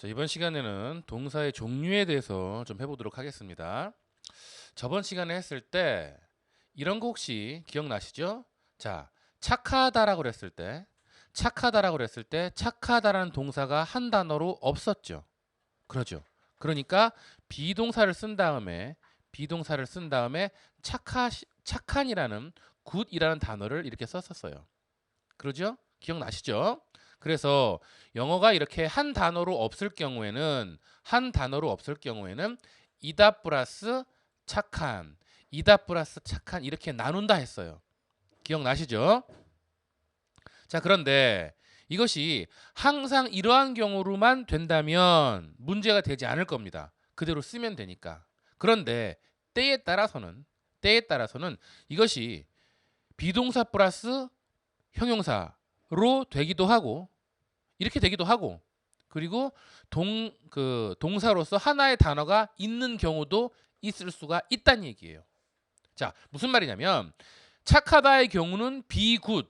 자, 이번 시간에는 동사의 종류에 대해서 좀 해보도록 하겠습니다. 저번 시간에 했을 때 이런 거 혹시 기억나시죠? 자, 착하다라고 그랬을 때, 착하다라는 동사가 한 단어로 없었죠. 그러죠. 그러니까 비동사를 쓴 다음에 착한이라는 굿이라는 단어를 이렇게 썼었어요. 그러죠? 기억나시죠? 그래서 영어가 이렇게 한 단어로 없을 경우에는 이다 플러스 착한, 이다 플러스 착한 이렇게 나눈다 했어요. 기억나시죠? 자, 그런데 이것이 항상 이러한 경우로만 된다면 문제가 되지 않을 겁니다. 그대로 쓰면 되니까. 그런데 때에 따라서는 이것이 비동사 플러스 형용사로 되기도 하고 이렇게 되기도 하고 그리고 동사로서 하나의 단어가 있는 경우도 있을 수가 있다는 얘기예요. 자, 무슨 말이냐면 착하다의 경우는 be good,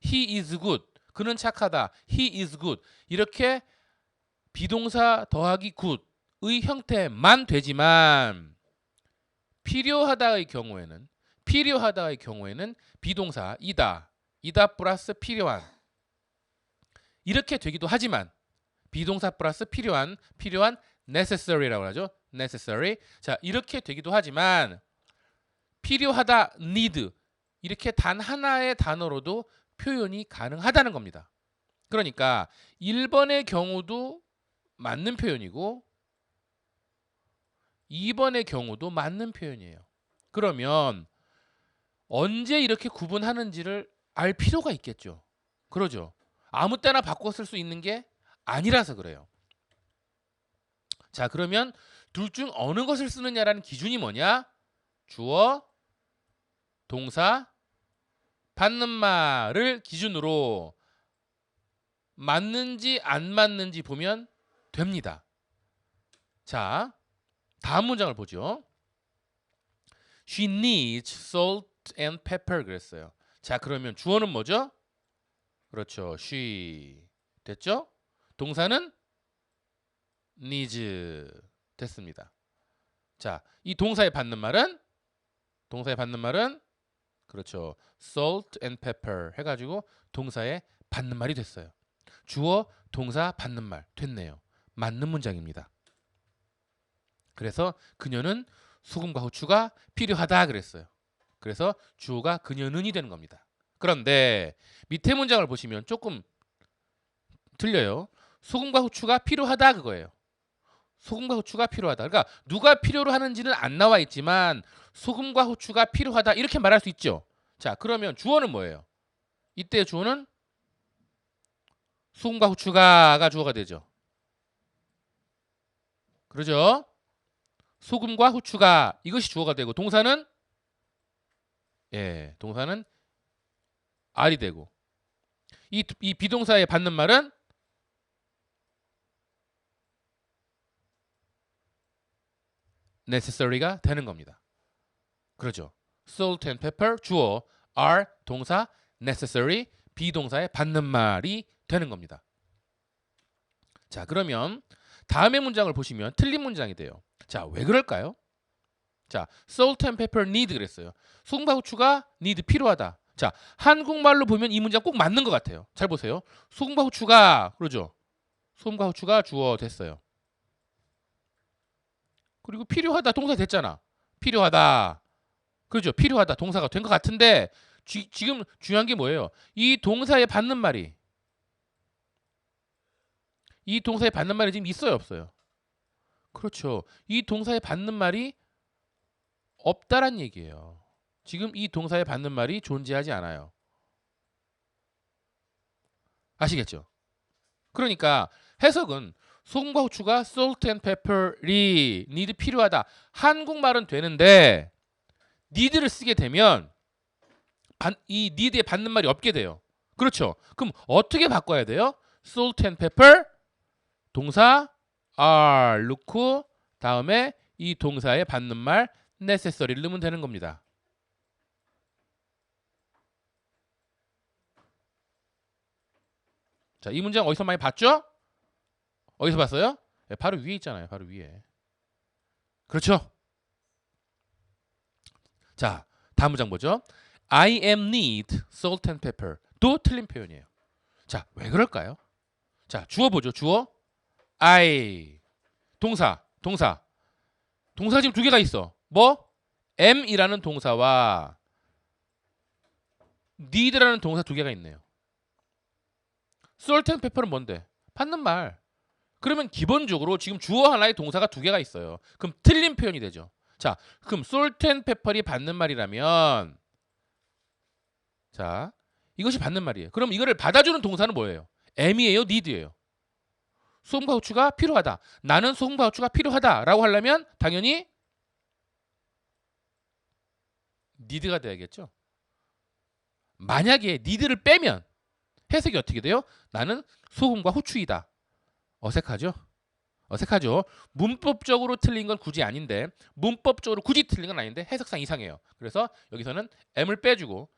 he is good. 그는 착하다, he is good. 이렇게 비동사 더하기 good의 형태만 되지만 필요하다의 경우에는 비동사 이다 플러스 필요한 이렇게 되기도 하지만 비동사 플러스 필요한 necessary라고 하죠. necessary. 자, 이렇게 되기도 하지만 필요하다 need 이렇게 단 하나의 단어로도 표현이 가능하다는 겁니다. 그러니까 1번의 경우도 맞는 표현이고 2번의 경우도 맞는 표현이에요. 그러면 언제 이렇게 구분하는지를 알 필요가 있겠죠. 그러죠. 아무 때나 바꿔 쓸 수 있는 게 아니라서 그래요. 자, 그러면 둘 중 어느 것을 쓰느냐라는 기준이 뭐냐? 주어, 동사, 받는 말을 기준으로 맞는지 안 맞는지 보면 됩니다. 자, 다음 문장을 보죠. She needs salt and pepper 그랬어요. 자, 그러면 주어는 뭐죠? 그렇죠. she. 됐죠? 동사는 needs 됐습니다. 자, 이 동사의 받는 말은 그렇죠. salt and pepper 해가지고 동사의 받는 말이 됐어요. 주어, 동사, 받는 말 됐네요. 맞는 문장입니다. 그래서 그녀는 소금과 후추가 필요하다 그랬어요. 그래서 주어가 그녀는이 되는 겁니다. 그런데 밑에 문장을 보시면 조금 틀려요. 소금과 후추가 필요하다 그거예요. 소금과 후추가 필요하다. 그러니까 누가 필요로 하는지는 안 나와 있지만 소금과 후추가 필요하다 이렇게 말할 수 있죠. 자, 그러면 주어는 뭐예요? 이때 주어는 소금과 후추가가 주어가 되죠. 그러죠? 소금과 후추가 이것이 주어가 되고 동사는 R이 되고 이 비동사의 받는 말은 necessary가 되는 겁니다. 그러죠. salt and pepper 주어 are 동사 necessary 비동사의 받는 말이 되는 겁니다. 자, 그러면 다음의 문장을 보시면 틀린 문장이 돼요. 자, 왜 그럴까요? 자, salt and pepper need 그랬어요. 소금과 후추가 need 필요하다. 자, 한국말로 보면 이 문장 꼭 맞는 것 같아요. 잘 보세요. 소금과 후추가 그러죠. 소금과 후추가 주어 됐어요. 그리고 필요하다 동사 됐잖아. 필요하다. 그렇죠. 필요하다 동사가 된 것 같은데 지금 중요한 게 뭐예요? 이 동사에 받는 말이 지금 있어요, 없어요? 그렇죠. 이 동사에 받는 말이 없다란 얘기예요. 지금 이 동사에 받는 말이 존재하지 않아요. 아시겠죠? 그러니까 해석은 소금과 후추가 salt and pepper이 need 필요하다. 한국말은 되는데 need를 쓰게 되면 이 need에 받는 말이 없게 돼요. 그렇죠? 그럼 어떻게 바꿔야 돼요? salt and pepper 동사 are 넣고 다음에 이 동사에 받는 말 necessary를 넣으면 되는 겁니다. 자, 이 문장 어디서 많이 봤죠? 어디서 봤어요? 예, 바로 위에 있잖아요. 바로 위에. 그렇죠? 자, 다음 문장 보죠. I am need salt and pepper. 도 틀린 표현이에요. 자, 왜 그럴까요? 자, 주어 보죠. 주어. I. 동사. 동사 지금 두 개가 있어. 뭐? am이라는 동사와 need라는 동사 두 개가 있네요. salt and pepper는 뭔데? 받는 말. 그러면 기본적으로 지금 주어 하나에 동사가 두 개가 있어요. 그럼 틀린 표현이 되죠. 자, 그럼 salt and pepper이 받는 말이라면 자, 이것이 받는 말이에요. 그럼 이거를 받아주는 동사는 뭐예요? am이에요, need예요? 소금과 후추가 필요하다. 나는 소금과 후추가 필요하다라고 하려면 당연히 need가 돼야겠죠. 만약에 need를 빼면 해석이 어떻게 돼요? 나는 소금과 후추이다. 어색하죠? 어색하죠? 문법적으로 틀린 건 굳이 아닌데 문법적으로 굳이 틀린 건 아닌데 해석상 이상해요. 그래서 여기서는 m을 빼주고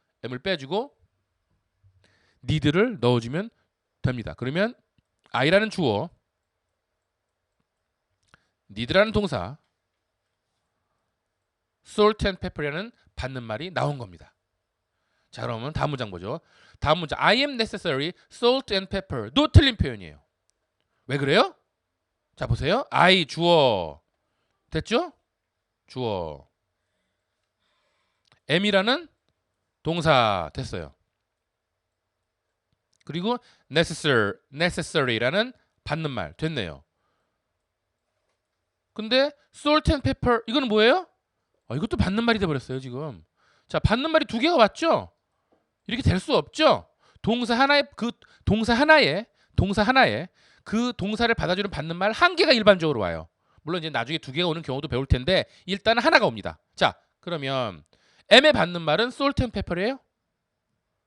need를 넣어주면 됩니다. 그러면 I라는 주어, need라는 동사, salt and pepper이라는 받는 말이 나온 겁니다. 자, 그러면 다음 문장 보죠. 다음 문장 I am necessary salt and pepper도 틀린 표현이에요. 왜 그래요? 자, 보세요. I 주어 됐죠? 주어 am이라는 동사 됐어요. 그리고 necessary라는 받는 말 됐네요. 근데 salt and pepper 이거는 뭐예요? 이것도 받는 말이 돼 버렸어요, 지금. 자, 받는 말이 두 개가 왔죠? 이렇게 될 수 없죠? 동사 하나에 그 동사를 받아주는 받는 말 한 개가 일반적으로 와요. 물론 이제 나중에 두 개가 오는 경우도 배울 텐데 일단은 하나가 옵니다. 자, 그러면 M의 받는 말은 salt and pepper이에요?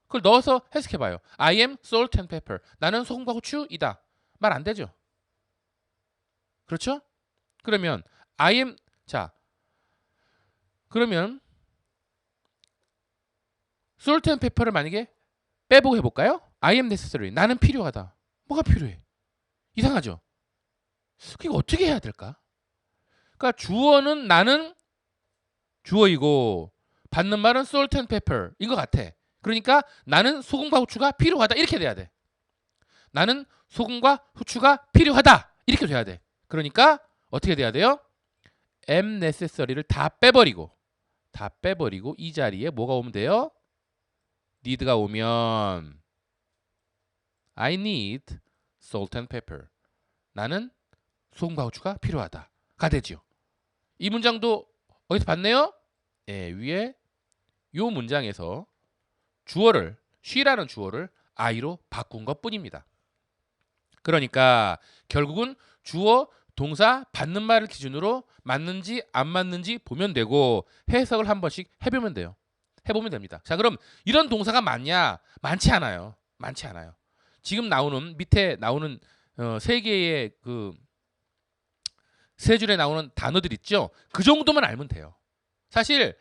그걸 넣어서 해석해봐요. I am salt and pepper. 나는 소금과 후추이다. 말 안 되죠? 그렇죠? 그러면 I am 자 그러면 salt and pepper를 만약에 빼보고 해볼까요? I am necessary. 나는 필요하다. 뭐가 필요해? 이상하죠? 이거 어떻게 해야 될까? 그러니까 주어는 나는 주어이고 받는 말은 salt and pepper인 것 같아. 그러니까 나는 소금과 후추가 필요하다. 이렇게 돼야 돼. 나는 소금과 후추가 필요하다. 이렇게 돼야 돼. 그러니까 어떻게 돼야 돼요? am necessary를 다 빼버리고 이 자리에 뭐가 오면 돼요? need가 오면 I need salt and pepper. 나는 소금과 후추가 필요하다가 되죠. 이 문장도 어디서 봤네요? 예, 위에 요 문장에서 주어를 she라는 주어를 I로 바꾼 것뿐입니다. 그러니까 결국은 주어, 동사, 받는 말을 기준으로 맞는지 안 맞는지 보면 되고 해석을 한 번씩 해보면 돼요. 해보면 됩니다. 자, 그럼 이런 동사가 많냐? 많지 않아요. 지금 나오는 밑에 나오는 세 개의 그 세 줄에 나오는 단어들 있죠? 그 정도만 알면 돼요. 사실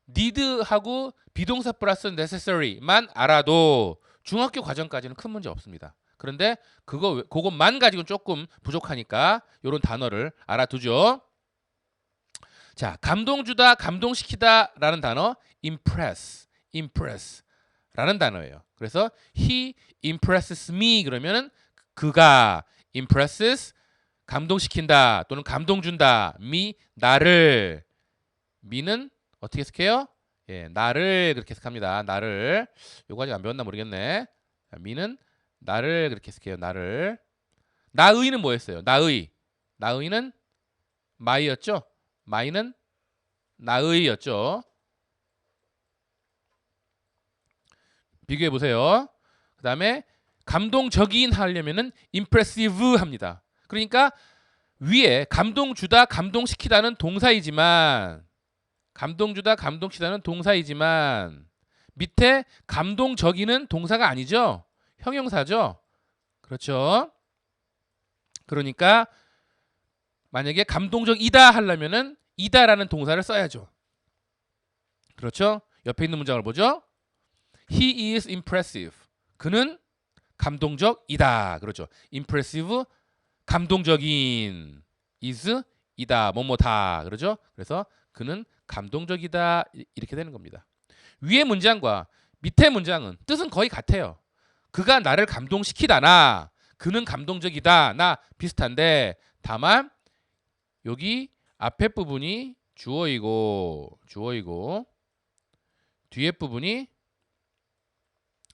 need하고 비동사 플러스 necessary만 알아도 중학교 과정까지는 큰 문제 없습니다. 그런데 그것만 가지고는 조금 부족하니까 이런 단어를 알아두죠. 자, 감동 주다, 감동시키다라는 단어 impress라는 단어예요. 그래서 he impresses me 그러면은 그가 impresses 감동시킨다 또는 감동 준다. me 나를 me는 어떻게 해석해요? 예, 나를 그렇게 해석합니다. 나를 요거 아직 안 배웠나 모르겠네. me는 나를 그렇게 해석해요. 나를 나의는 뭐였어요? 나의는 my였죠? my는 나의였죠. 비교해 보세요. 그다음에 감동적인 하려면은 impressive 합니다. 그러니까 위에 감동 주다, 감동시키다는 동사이지만 밑에 감동적이는 동사가 아니죠. 형용사죠. 그렇죠. 그러니까 만약에 감동적이다 하려면은 이다라는 동사를 써야죠. 그렇죠? 옆에 있는 문장을 보죠. He is impressive. 그는 감동적이다. 그렇죠. impressive 감동적인 is 이다 뭐뭐다 그러죠. 그래서 그는 감동적이다 이렇게 되는 겁니다. 위의 문장과 밑의 문장은 뜻은 거의 같아요. 그가 나를 감동시키다나 그는 감동적이다 나 비슷한데 다만 여기 앞에 부분이 주어이고 뒤에 부분이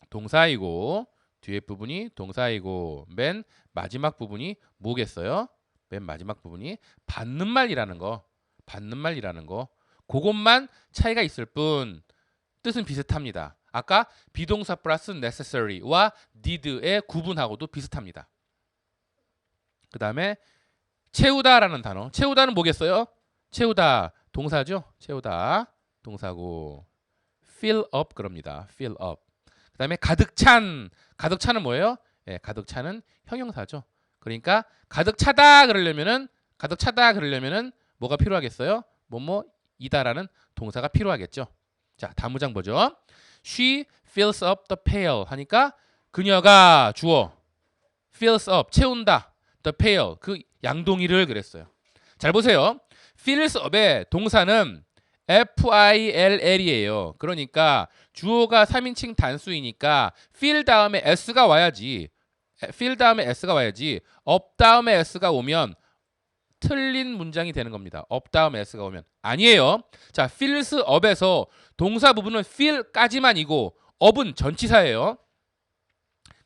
동사이고 뒤에 부분이 동사이고 맨 마지막 부분이 뭐겠어요? 맨 마지막 부분이 받는 말이라는 거. 그것만 차이가 있을 뿐 뜻은 비슷합니다. 아까 비동사 플러스 necessary와 need의 구분하고도 비슷합니다. 그 다음에 채우다라는 단어. 채우다는 뭐겠어요? 채우다 동사죠. 채우다 동사고 fill up 그럽니다. fill up. 그 다음에 가득 찬. 가득 차는 뭐예요? 예, 가득 차는 형용사죠. 그러니까 가득 차다 그러려면은 뭐가 필요하겠어요? 뭐뭐이다라는 동사가 필요하겠죠. 자, 다음 문장 보죠. She fills up the pail 하니까 그녀가 주어 fills up 채운다. the pail 그 양동이를 그랬어요. 잘 보세요. fills up의 동사는 FILL이에요. 그러니까 주어가 3인칭 단수이니까 fill 다음에 s가 와야지. fill 다음에 s가 와야지. up 다음에 s가 오면 틀린 문장이 되는 겁니다. up 다음에 s가 오면 아니에요. 자, fills up에서 동사 부분은 fill까지만이고 up은 전치사예요.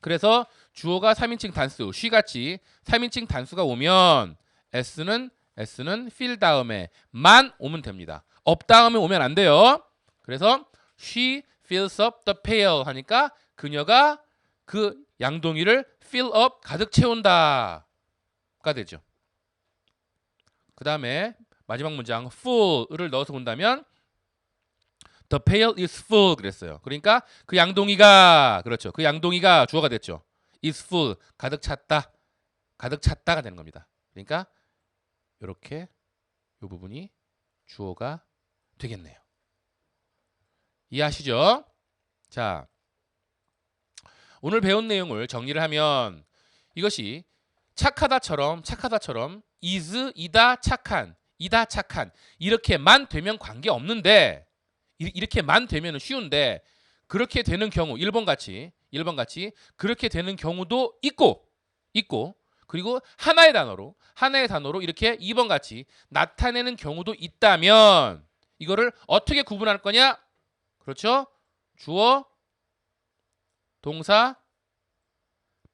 그래서 주어가 3인칭 단수, she같이 3인칭 단수가 오면 s는 fill 다음에만 오면 됩니다. up 다음에 오면 안 돼요. 그래서 she fills up the pail 하니까 그녀가 그 양동이를 fill up 가득 채운다가 되죠. 그 다음에 마지막 문장 full을 넣어서 본다면 the pail is full 그랬어요. 그러니까 그 양동이가 그렇죠. 그 양동이가 주어가 됐죠. is full 가득 찼다가 되는 겁니다. 그러니까 이렇게 이 부분이 주어가 되겠네요. 이해하시죠? 자, 오늘 배운 내용을 정리를 하면 이것이 착하다처럼 is 이다 착한 이렇게만 되면 관계 없는데 이렇게만 되면 쉬운데 그렇게 되는 경우 1번 같이 그렇게 되는 경우도 있고 그리고 하나의 단어로 이렇게 2번 같이 나타내는 경우도 있다면 이거를 어떻게 구분할 거냐? 그렇죠? 주어, 동사,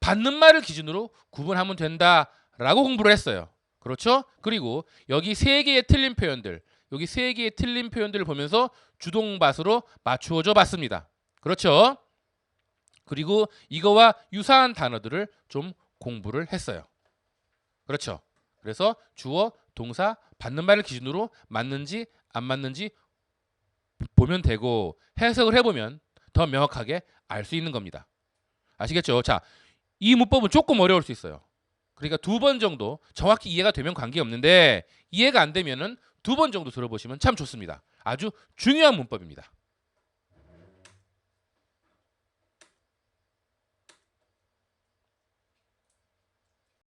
받는 말을 기준으로 구분하면 된다라고 공부를 했어요. 그렇죠? 그리고 여기 세 개의 틀린 표현들을 보면서 주동밭으로 맞추어줘 봤습니다. 그렇죠? 그리고 이거와 유사한 단어들을 좀 공부를 했어요. 그렇죠? 그래서 주어, 동사, 받는 말을 기준으로 맞는지 안 맞는지 보면 되고 해석을 해보면 더 명확하게 알 수 있는 겁니다. 아시겠죠? 자, 이 문법은 조금 어려울 수 있어요. 그러니까 2번 정도 정확히 이해가 되면 관계없는데 이해가 안 되면은 2번 정도 들어보시면 참 좋습니다. 아주 중요한 문법입니다.